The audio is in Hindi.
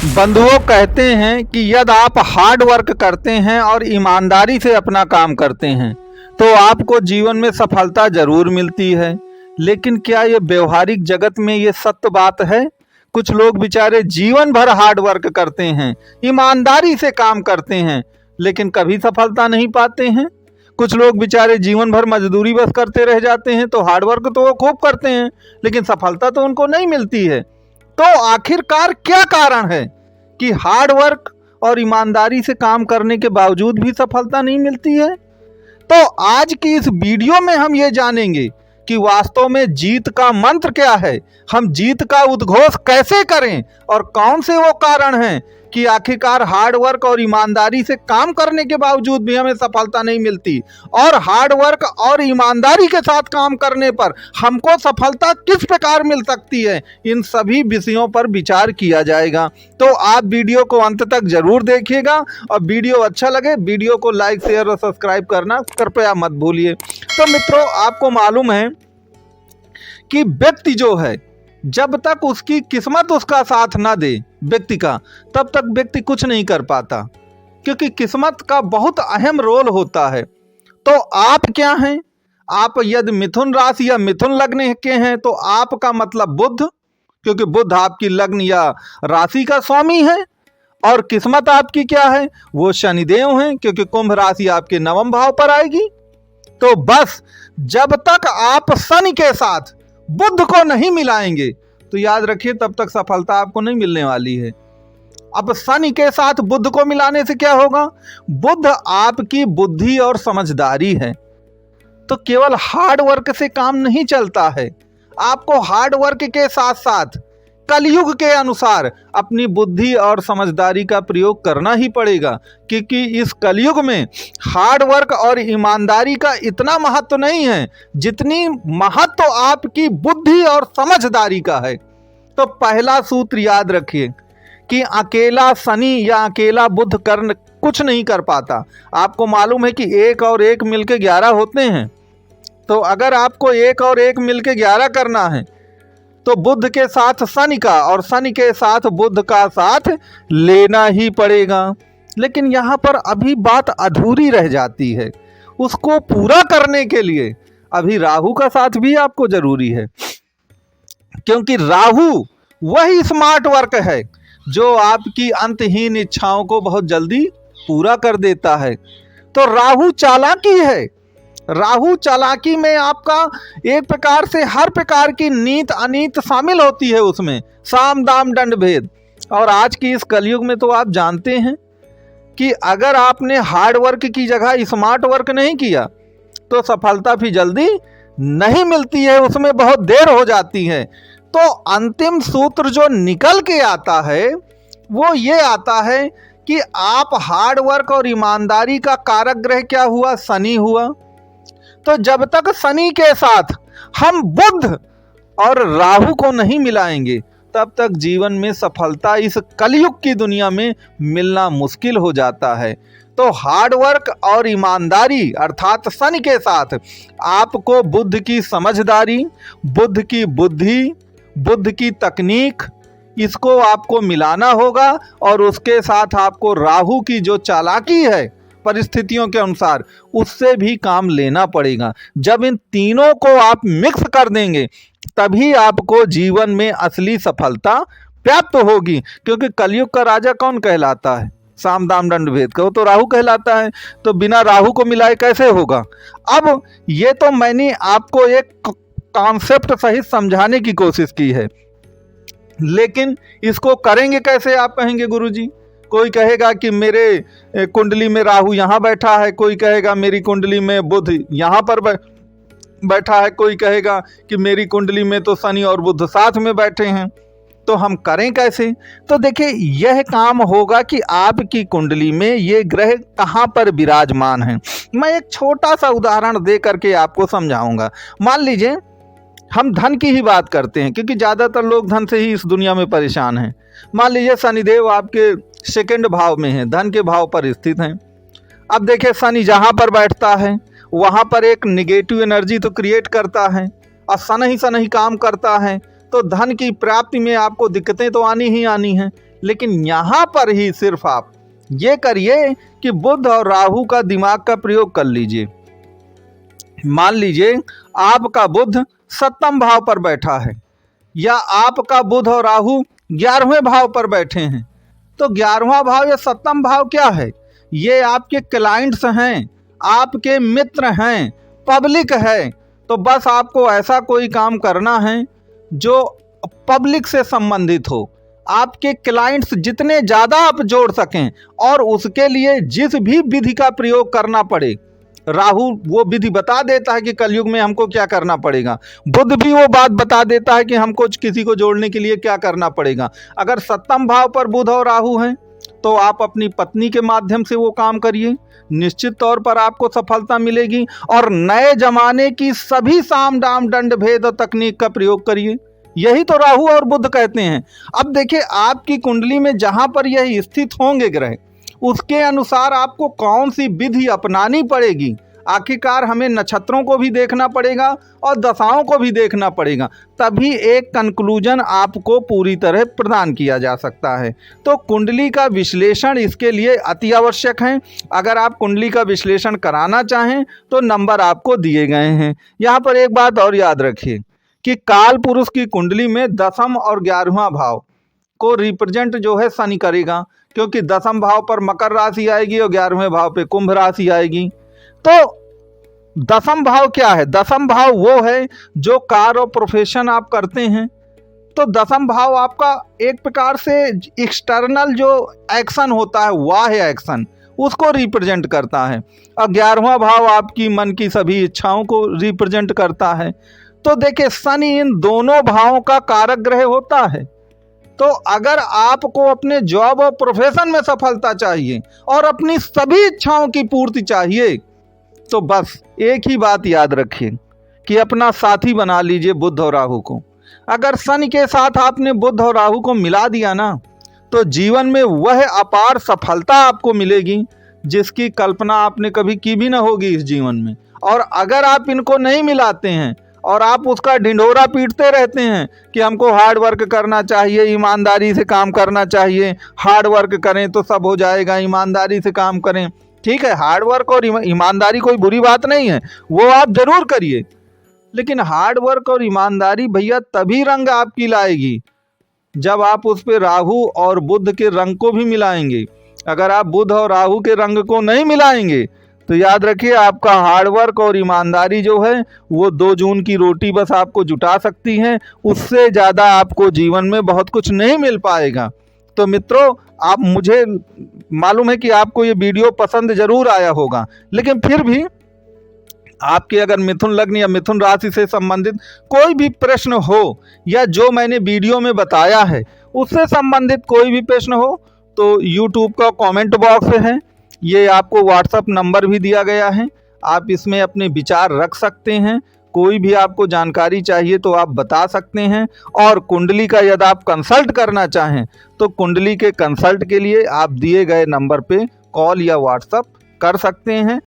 बंधुओं कहते हैं कि यदि आप हार्ड वर्क करते हैं और ईमानदारी से अपना काम करते हैं तो आपको जीवन में सफलता जरूर मिलती है। लेकिन क्या ये व्यवहारिक जगत में ये सत्य बात है? कुछ लोग बेचारे जीवन भर हार्ड वर्क करते हैं, ईमानदारी से काम करते हैं, लेकिन कभी सफलता नहीं पाते हैं। कुछ लोग बेचारे जीवन भर मजदूरी बस करते रह जाते हैं, तो हार्ड वर्क तो वो खूब करते हैं लेकिन सफलता तो उनको नहीं मिलती है। तो आखिरकार क्या कारण है कि हार्ड वर्क और ईमानदारी से काम करने के बावजूद भी सफलता नहीं मिलती है? तो आज की इस वीडियो में हम ये जानेंगे कि वास्तव में जीत का मंत्र क्या है, हम जीत का उद्घोष कैसे करें और कौन से वो कारण हैं कि आखिरकार हार्ड वर्क और ईमानदारी से काम करने के बावजूद भी हमें सफलता नहीं मिलती, और हार्ड वर्क और ईमानदारी के साथ काम करने पर हमको सफलता किस प्रकार मिल सकती है। इन सभी विषयों पर विचार किया जाएगा। तो आप वीडियो को अंत तक जरूर देखिएगा और वीडियो अच्छा लगे वीडियो को लाइक, शेयर और सब्सक्राइब करना कृपया मत भूलिए। तो मित्रों, आपको मालूम है कि व्यक्ति जो है, जब तक उसकी किस्मत उसका साथ ना दे व्यक्ति का, तब तक व्यक्ति कुछ नहीं कर पाता, क्योंकि किस्मत का बहुत अहम रोल होता है। तो आप क्या हैं? आप यदि मिथुन राशि या मिथुन लग्न के हैं तो आपका मतलब बुध, क्योंकि बुध आपकी लग्न या राशि का स्वामी है। और किस्मत आपकी क्या है? वो शनिदेव हैं, क्योंकि कुंभ राशि आपके नवम भाव पर आएगी। तो बस जब तक आप शनि के साथ बुध को नहीं मिलाएंगे तो याद रखिए तब तक सफलता आपको नहीं मिलने वाली है। अब शनि के साथ बुध को मिलाने से क्या होगा? बुध आपकी बुद्धि और समझदारी है। तो केवल हार्ड वर्क से काम नहीं चलता है, आपको हार्ड वर्क के साथ साथ कलयुग के अनुसार अपनी बुद्धि और समझदारी का प्रयोग करना ही पड़ेगा, क्योंकि इस कलयुग में हार्ड वर्क और ईमानदारी का इतना महत्व नहीं है जितनी महत्व आपकी बुद्धि और समझदारी का है। तो पहला सूत्र याद रखिए कि अकेला शनि या अकेला बुध कर कुछ नहीं कर पाता। आपको मालूम है कि 1 और 1 मिलके 11 होते हैं। तो अगर आपको 1 और 1 मिलके 11 करना है तो बुध के साथ शनि का और शनि के साथ बुध का साथ लेना ही पड़ेगा। लेकिन यहाँ पर अभी बात अधूरी रह जाती है, उसको पूरा करने के लिए अभी राहु का साथ भी आपको जरूरी है, क्योंकि राहु वही स्मार्ट वर्क है जो आपकी अंतहीन इच्छाओं को बहुत जल्दी पूरा कर देता है। तो राहु चालाकी है। राहु चालाकी में आपका एक प्रकार से हर प्रकार की नीत अनीत शामिल होती है, उसमें साम दाम दंड भेद। और आज की इस कलयुग में तो आप जानते हैं कि अगर आपने हार्ड वर्क की जगह स्मार्ट वर्क नहीं किया तो सफलता भी जल्दी नहीं मिलती है, उसमें बहुत देर हो जाती है। तो अंतिम सूत्र जो निकल के आता है वो ये आता है कि आप हार्ड वर्क और ईमानदारी का कारक ग्रह क्या हुआ? शनि हुआ। तो जब तक शनि के साथ हम बुध और राहु को नहीं मिलाएंगे तब तक जीवन में सफलता इस कलयुग की दुनिया में मिलना मुश्किल हो जाता है। तो हार्ड वर्क और ईमानदारी अर्थात शनि के साथ आपको बुध की समझदारी, बुध की बुद्धि, बुध की तकनीक, इसको आपको मिलाना होगा। और उसके साथ आपको राहु की जो चालाकी है परिस्थितियों के अनुसार, उससे भी काम लेना पड़ेगा। जब इन तीनों को आप मिक्स कर देंगे तभी आपको जीवन में असली सफलता प्राप्त होगी। क्योंकि कलयुग का राजा कौन कहलाता है? साम दाम दंड भेद का, वो तो राहु कहलाता है। तो बिना राहु को मिलाए कैसे होगा? अब ये तो मैंने आपको एक कॉन्सेप्ट सहित समझाने की कोशिश की है, लेकिन इसको करेंगे कैसे? आप कहेंगे गुरुजी, कोई कहेगा कि मेरे कुंडली में राहु यहाँ बैठा है, कोई कहेगा मेरी कुंडली में बुध यहाँ पर बैठा है, कोई कहेगा कि मेरी कुंडली में तो शनि और बुध साथ में बैठे हैं। तो हम करें कैसे? तो देखिए, यह काम होगा कि आपकी कुंडली में ये ग्रह कहाँ पर विराजमान हैं। मैं एक छोटा सा उदाहरण दे करके आपको समझाऊंगा। मान लीजिए हम धन की ही बात करते हैं, क्योंकि ज़्यादातर लोग धन से ही इस दुनिया में परेशान हैं। मान लीजिए शनिदेव आपके 2nd भाव में हैं, धन के भाव पर स्थित हैं। अब देखिए, शनि जहाँ पर बैठता है वहाँ पर एक निगेटिव एनर्जी तो क्रिएट करता है और सन ही काम करता है। तो धन की प्राप्ति में आपको दिक्कतें तो आनी ही आनी हैं, लेकिन यहाँ पर ही सिर्फ आप ये करिए कि बुध और राहु का दिमाग का प्रयोग कर लीजिए। मान लीजिए आपका बुध 7वें भाव पर बैठा है या आपका बुध और राहु 11वें भाव पर बैठे हैं, तो 11वां भाव या 7वां भाव क्या है? ये आपके क्लाइंट्स हैं, आपके मित्र हैं, पब्लिक है। तो बस आपको ऐसा कोई काम करना है जो पब्लिक से संबंधित हो, आपके क्लाइंट्स जितने ज़्यादा आप जोड़ सकें, और उसके लिए जिस भी विधि का प्रयोग करना पड़े, राहु वो विधि बता देता है कि कलयुग में हमको क्या करना पड़ेगा, बुध भी वो बात बता देता है कि हमको किसी को जोड़ने के लिए क्या करना पड़ेगा। अगर 7वें भाव पर बुध और राहु हैं तो आप अपनी पत्नी के माध्यम से वो काम करिए, निश्चित तौर पर आपको सफलता मिलेगी। और नए जमाने की सभी साम दाम दंड भेद और तकनीक का प्रयोग करिए, यही तो राहु और बुध कहते हैं। अब देखिए आपकी कुंडली में जहां पर यह स्थित होंगे ग्रह, उसके अनुसार आपको कौन सी विधि अपनानी पड़ेगी। आखिरकार हमें नक्षत्रों को भी देखना पड़ेगा और दशाओं को भी देखना पड़ेगा, तभी एक कंक्लूजन आपको पूरी तरह प्रदान किया जा सकता है। तो कुंडली का विश्लेषण इसके लिए अति आवश्यक है। अगर आप कुंडली का विश्लेषण कराना चाहें तो नंबर आपको दिए गए हैं। यहाँ पर एक बात और याद रखिए कि काल पुरुष की कुंडली में 10वां और 11वां भाव को रिप्रेजेंट जो है शनि करेगा, क्योंकि 10वें भाव पर मकर राशि आएगी और 11वें भाव पे कुंभ राशि आएगी। तो 10वां भाव क्या है? 10वां भाव वो है जो कार्य और प्रोफेशन आप करते हैं। तो 10वां भाव आपका एक प्रकार से एक्सटर्नल जो एक्शन होता है, वाह एक्शन, उसको रिप्रेजेंट करता है। और 11वां भाव आपकी मन की सभी इच्छाओं को रिप्रेजेंट करता है। तो देखिए शनि इन दोनों भावों का कारक ग्रह होता है। तो अगर आपको अपने जॉब और प्रोफेशन में सफलता चाहिए और अपनी सभी इच्छाओं की पूर्ति चाहिए, तो बस एक ही बात याद रखिए कि अपना साथी बना लीजिए बुध और राहु को। अगर शनि के साथ आपने बुध और राहु को मिला दिया ना, तो जीवन में वह अपार सफलता आपको मिलेगी जिसकी कल्पना आपने कभी की भी ना होगी इस जीवन में। और अगर आप इनको नहीं मिलाते हैं और आप उसका ढिंढोरा पीटते रहते हैं कि हमको हार्ड वर्क करना चाहिए, ईमानदारी से काम करना चाहिए, हार्ड वर्क करें तो सब हो जाएगा, ईमानदारी से काम करें, ठीक है, हार्ड वर्क और ईमानदारी कोई बुरी बात नहीं है, वो आप जरूर करिए, लेकिन हार्ड वर्क और ईमानदारी भैया तभी रंग आपकी लाएगी जब आप उस पे राहु और बुध के रंग को भी मिलाएंगे। अगर आप बुध और राहु के रंग को नहीं मिलाएंगे तो याद रखिए आपका हार्डवर्क और ईमानदारी जो है वो 2 जून की रोटी बस आपको जुटा सकती है, उससे ज़्यादा आपको जीवन में बहुत कुछ नहीं मिल पाएगा। तो मित्रों, आप, मुझे मालूम है कि आपको ये वीडियो पसंद जरूर आया होगा, लेकिन फिर भी आपके अगर मिथुन लग्न या मिथुन राशि से संबंधित कोई भी प्रश्न हो या जो मैंने वीडियो में बताया है उससे संबंधित कोई भी प्रश्न हो तो YouTube का कमेंट बॉक्स है, ये आपको व्हाट्सएप नंबर भी दिया गया है, आप इसमें अपने विचार रख सकते हैं। कोई भी आपको जानकारी चाहिए तो आप बता सकते हैं। और कुंडली का यदि आप कंसल्ट करना चाहें तो कुंडली के कंसल्ट के लिए आप दिए गए नंबर पे कॉल या व्हाट्सएप कर सकते हैं।